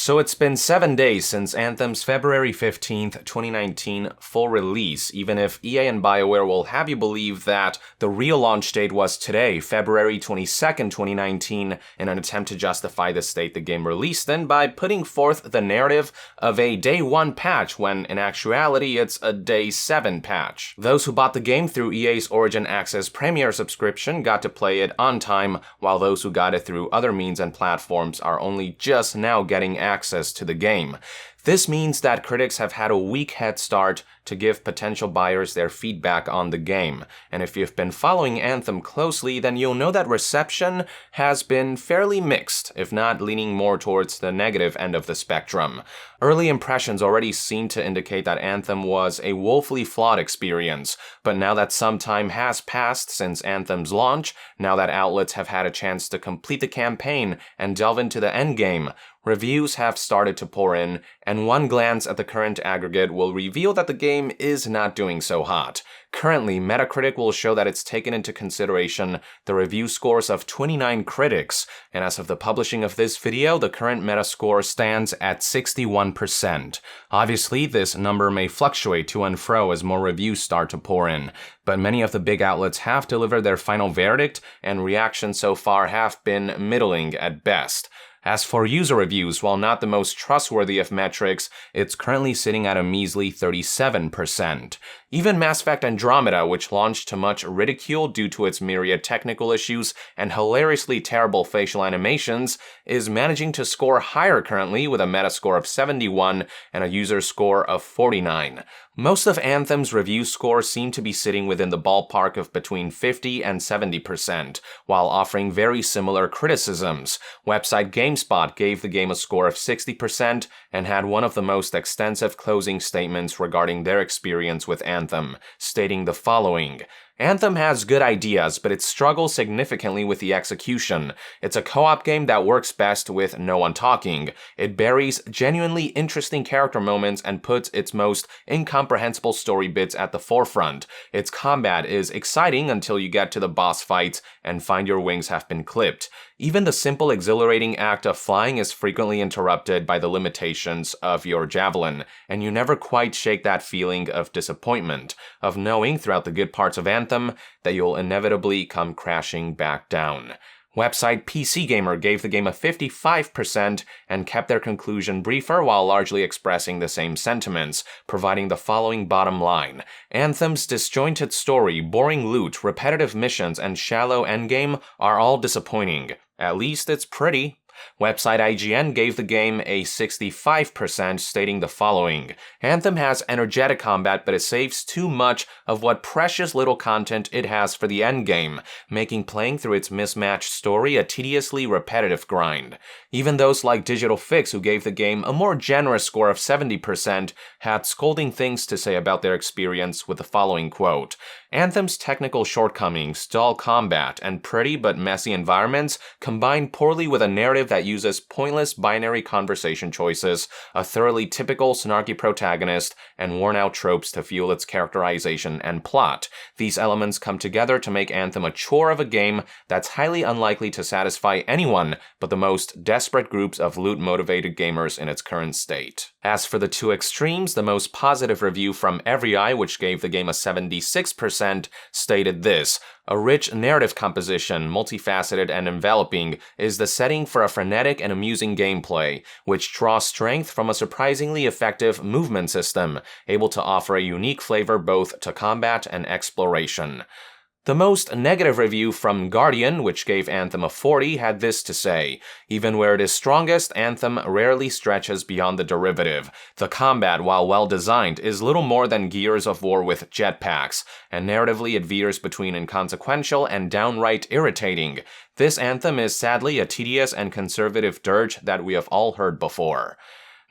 So it's been 7 days since Anthem's February 15th, 2019 full release, even if EA and Bioware will have you believe that the real launch date was today, February 22nd, 2019, in an attempt to justify the state the game released in by putting forth the narrative of a Day 1 patch when in actuality it's a Day 7 patch. Those who bought the game through EA's Origin Access Premier subscription got to play it on time, while those who got it through other means and platforms are only just now getting access to the game. This means that critics have had a weak head start to give potential buyers their feedback on the game, and if you've been following Anthem closely, then you'll know that reception has been fairly mixed, if not leaning more towards the negative end of the spectrum. Early impressions already seem to indicate that Anthem was a woefully flawed experience, but now that some time has passed since Anthem's launch, now that outlets have had a chance to complete the campaign and delve into the endgame, reviews have started to pour in, and one glance at the current aggregate will reveal that the game is not doing so hot. Currently, Metacritic will show that it's taken into consideration the review scores of 29 critics, and as of the publishing of this video, the current Metascore stands at 61%. Obviously, this number may fluctuate to and fro as more reviews start to pour in, but many of the big outlets have delivered their final verdict, and reactions so far have been middling at best. As for user reviews, while not the most trustworthy of metrics, it's currently sitting at a measly 37%. Even Mass Effect Andromeda, which launched to much ridicule due to its myriad technical issues and hilariously terrible facial animations, is managing to score higher currently with a Metascore of 71 and a user score of 49. Most of Anthem's review scores seem to be sitting within the ballpark of between 50 and 70%, while offering very similar criticisms. Website GameSpot gave the game a score of 60% and had one of the most extensive closing statements regarding their experience with Anthem, stating the following: Anthem has good ideas, but it struggles significantly with the execution. It's a co-op game that works best with no one talking. It buries genuinely interesting character moments and puts its most incomprehensible story bits at the forefront. Its combat is exciting until you get to the boss fights and find your wings have been clipped. Even the simple, exhilarating act of flying is frequently interrupted by the limitations of your javelin, and you never quite shake that feeling of disappointment, of knowing throughout the good parts of Anthem that you'll inevitably come crashing back down. Website PC Gamer gave the game a 55% and kept their conclusion briefer while largely expressing the same sentiments, providing the following bottom line: Anthem's disjointed story, boring loot, repetitive missions, and shallow endgame are all disappointing. At least it's pretty. Website IGN gave the game a 65%, stating the following: Anthem has energetic combat, but it saves too much of what precious little content it has for the endgame, making playing through its mismatched story a tediously repetitive grind. Even those like Digital Fix, who gave the game a more generous score of 70%, had scolding things to say about their experience with the following quote: Anthem's technical shortcomings, dull combat, and pretty but messy environments combine poorly with a narrative that uses pointless binary conversation choices, a thoroughly typical snarky protagonist, and worn-out tropes to fuel its characterization and plot. These elements come together to make Anthem a chore of a game that's highly unlikely to satisfy anyone but the most desperate groups of loot-motivated gamers in its current state. As for the two extremes, the most positive review from Every Eye, which gave the game a 76%, stated this: a rich narrative composition, multifaceted and enveloping, is the setting for a frenetic and amusing gameplay, which draws strength from a surprisingly effective movement system, able to offer a unique flavor both to combat and exploration. The most negative review from Guardian, which gave Anthem a 40, had this to say: even where it is strongest, Anthem rarely stretches beyond the derivative. The combat, while well designed, is little more than Gears of War with jetpacks, and narratively it veers between inconsequential and downright irritating. This Anthem is sadly a tedious and conservative dirge that we have all heard before.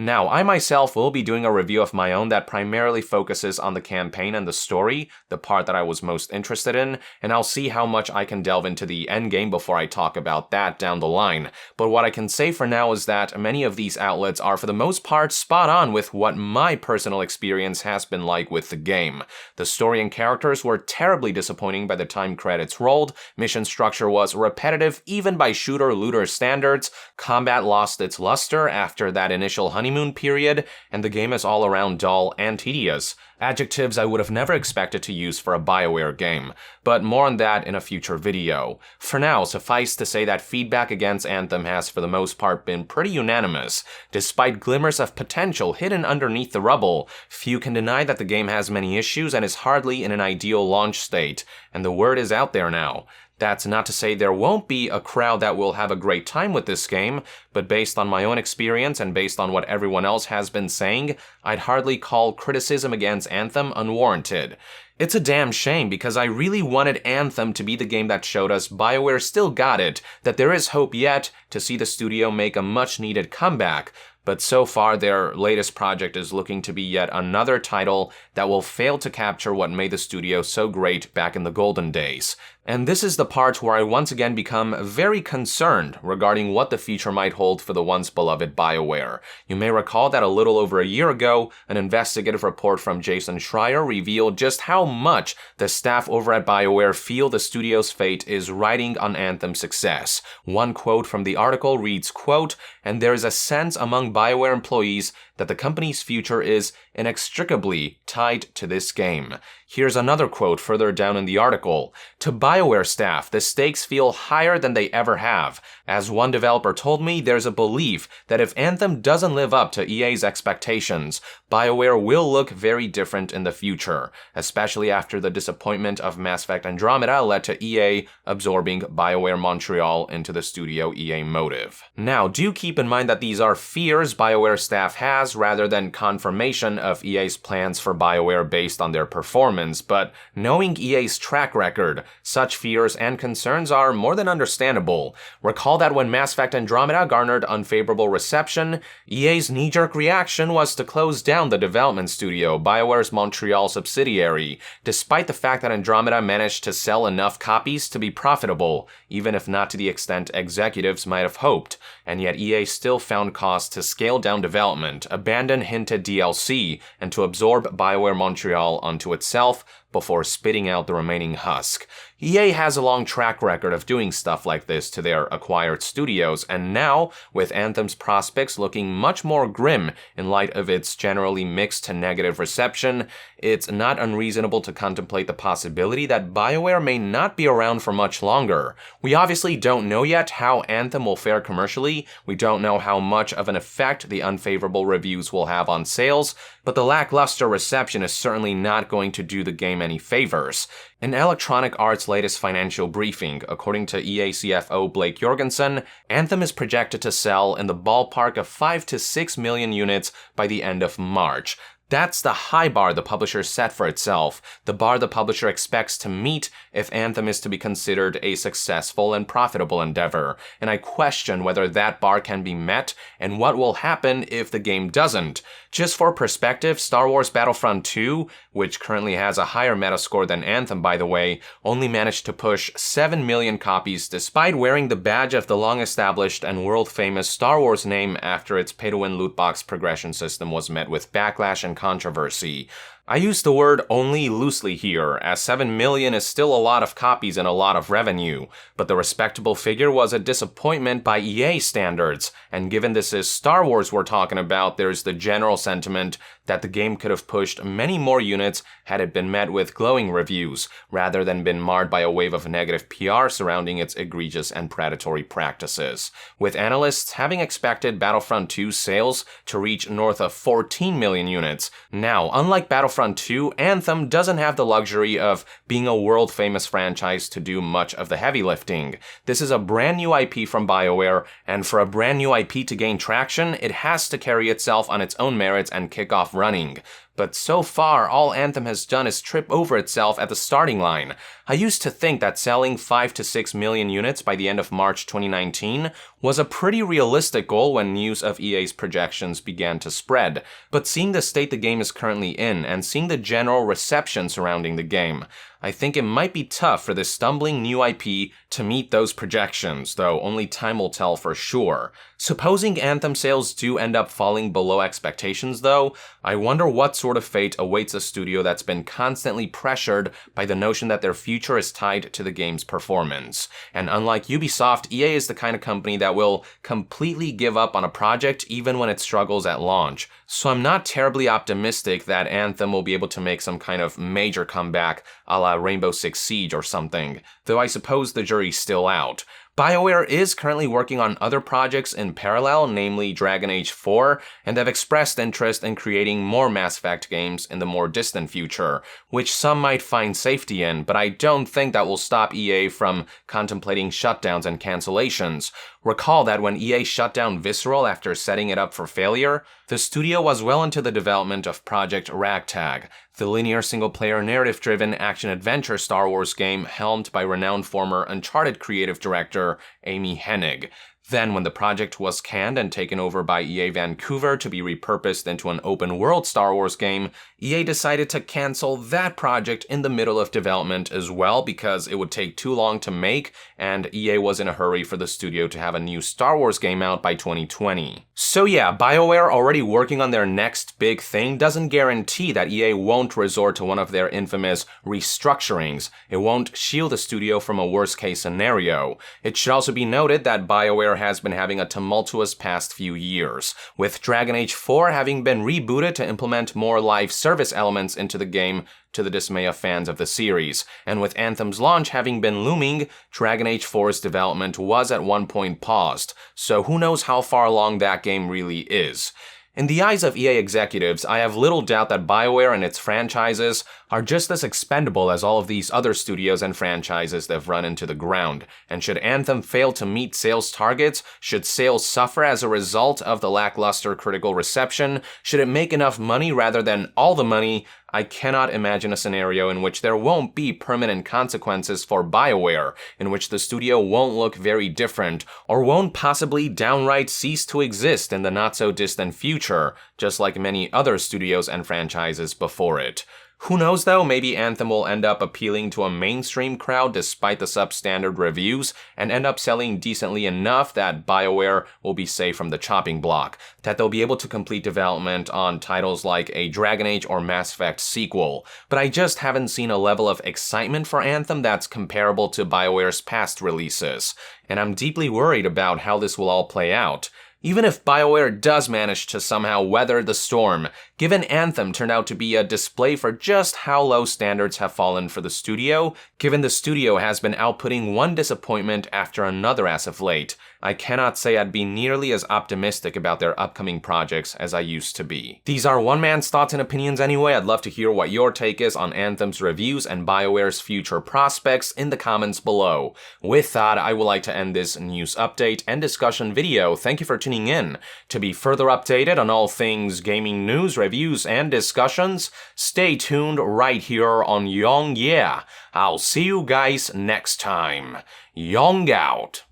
Now, I myself will be doing a review of my own that primarily focuses on the campaign and the story, the part that I was most interested in, and I'll see how much I can delve into the endgame before I talk about that down the line. But what I can say for now is that many of these outlets are for the most part spot on with what my personal experience has been like with the game. The story and characters were terribly disappointing by the time credits rolled, mission structure was repetitive even by shooter-looter standards, combat lost its luster after that initial honeymoon period, and the game is all around dull and tedious. Adjectives I would have never expected to use for a Bioware game, but more on that in a future video. For now, suffice to say that feedback against Anthem has for the most part been pretty unanimous. Despite glimmers of potential hidden underneath the rubble, few can deny that the game has many issues and is hardly in an ideal launch state, and the word is out there now. That's not to say there won't be a crowd that will have a great time with this game, but based on my own experience and based on what everyone else has been saying, I'd hardly call criticism against Anthem unwarranted. It's a damn shame because I really wanted Anthem to be the game that showed us Bioware still got it, that there is hope yet to see the studio make a much-needed comeback. But so far, their latest project is looking to be yet another title that will fail to capture what made the studio so great back in the golden days. And this is the part where I once again become very concerned regarding what the future might hold for the once beloved Bioware. You may recall that a little over a year ago, an investigative report from Jason Schreier revealed just how much the staff over at Bioware feel the studio's fate is riding on Anthem's success. One quote from the article reads, quote, "And there is a sense among Bioware employees that the company's future is inextricably tied to this game." Here's another quote further down in the article. "To Bioware staff, the stakes feel higher than they ever have. As one developer told me, there's a belief that if Anthem doesn't live up to EA's expectations, Bioware will look very different in the future, especially after the disappointment of Mass Effect Andromeda led to EA absorbing Bioware Montreal into the studio EA motive." Now, do keep in mind that these are fears Bioware staff has rather than confirmation of EA's plans for Bioware based on their performance, but knowing EA's track record, such fears and concerns are more than understandable. Recall that when Mass Effect Andromeda garnered unfavorable reception, EA's knee-jerk reaction was to close down the development studio, Bioware's Montreal subsidiary, despite the fact that Andromeda managed to sell enough copies to be profitable, even if not to the extent executives might have hoped, and yet EA still found cause to scale down development, abandon hinted DLC, and to absorb Bioware Montreal onto itself before spitting out the remaining husk. EA has a long track record of doing stuff like this to their acquired studios, and now, with Anthem's prospects looking much more grim in light of its generally mixed to negative reception, it's not unreasonable to contemplate the possibility that Bioware may not be around for much longer. We obviously don't know yet how Anthem will fare commercially, we don't know how much of an effect the unfavorable reviews will have on sales, but the lackluster reception is certainly not going to do the game any favors. In Electronic Arts' latest financial briefing, according to EA CFO Blake Jorgensen, Anthem is projected to sell in the ballpark of 5 to 6 million units by the end of March. That's the high bar the publisher set for itself, the bar the publisher expects to meet if Anthem is to be considered a successful and profitable endeavor, and I question whether that bar can be met and what will happen if the game doesn't. Just for perspective, Star Wars Battlefront 2, which currently has a higher Metascore than Anthem by the way, only managed to push 7 million copies despite wearing the badge of the long-established and world-famous Star Wars name after its pay-to-win loot box progression system was met with backlash and controversy. I use the word only loosely here, as 7 million is still a lot of copies and a lot of revenue, but the respectable figure was a disappointment by EA standards, and given this is Star Wars we're talking about, there's the general sentiment that the game could have pushed many more units had it been met with glowing reviews, rather than been marred by a wave of negative PR surrounding its egregious and predatory practices, with analysts having expected Battlefront 2 sales to reach north of 14 million units. Now, unlike Battlefront 2, Anthem doesn't have the luxury of being a world-famous franchise to do much of the heavy lifting. This is a brand new IP from Bioware, and for a brand new IP to gain traction, it has to carry itself on its own merits and kick off running. but so far all Anthem has done is trip over itself at the starting line. I used to think that selling 5 to 6 million units by the end of March 2019 was a pretty realistic goal when news of EA's projections began to spread, but seeing the state the game is currently in and seeing the general reception surrounding the game, I think it might be tough for this stumbling new IP to meet those projections, though only time will tell for sure. Supposing Anthem sales do end up falling below expectations though, I wonder what sort of fate awaits a studio that's been constantly pressured by the notion that their future is tied to the game's performance. And unlike Ubisoft, EA is the kind of company that will completely give up on a project even when it struggles at launch. So I'm not terribly optimistic that Anthem will be able to make some kind of major comeback a la Rainbow Six Siege or something, though I suppose the jury's still out. BioWare is currently working on other projects in parallel, namely Dragon Age 4, and have expressed interest in creating more Mass Effect games in the more distant future, which some might find safety in, but I don't think that will stop EA from contemplating shutdowns and cancellations. Recall that when EA shut down Visceral after setting it up for failure, the studio was well into the development of Project Ragtag, the linear single-player narrative-driven action-adventure Star Wars game helmed by renowned former Uncharted creative director Amy Hennig. Then, when the project was canned and taken over by EA Vancouver to be repurposed into an open-world Star Wars game, EA decided to cancel that project in the middle of development as well because it would take too long to make, and EA was in a hurry for the studio to have a new Star Wars game out by 2020. So yeah, BioWare already working on their next big thing doesn't guarantee that EA won't resort to one of their infamous restructurings. It won't shield the studio from a worst-case scenario. It should also be noted that BioWare has been having a tumultuous past few years, with Dragon Age 4 having been rebooted to implement more live service elements into the game to the dismay of fans of the series, and with Anthem's launch having been looming, Dragon Age 4's development was at one point paused, so who knows how far along that game really is. In the eyes of EA executives, I have little doubt that BioWare and its franchises are just as expendable as all of these other studios and franchises they've run into the ground, and should Anthem fail to meet sales targets, should sales suffer as a result of the lackluster critical reception, should it make enough money rather than all the money, I cannot imagine a scenario in which there won't be permanent consequences for BioWare, in which the studio won't look very different, or won't possibly downright cease to exist in the not-so-distant future, just like many other studios and franchises before it. Who knows though, maybe Anthem will end up appealing to a mainstream crowd despite the substandard reviews, and end up selling decently enough that BioWare will be safe from the chopping block, that they'll be able to complete development on titles like a Dragon Age or Mass Effect sequel. But I just haven't seen a level of excitement for Anthem that's comparable to BioWare's past releases, and I'm deeply worried about how this will all play out. Even if BioWare does manage to somehow weather the storm, given Anthem turned out to be a display for just how low standards have fallen for the studio, given the studio has been outputting one disappointment after another as of late, I cannot say I'd be nearly as optimistic about their upcoming projects as I used to be. These are one man's thoughts and opinions anyway. I'd love to hear what your take is on Anthem's reviews and BioWare's future prospects in the comments below. With that, I would like to end this news update and discussion video. Thank you for tuning in. To be further updated on all things gaming news, reviews, and discussions, stay tuned right here on Young Yeah. I'll see you guys next time. Young out.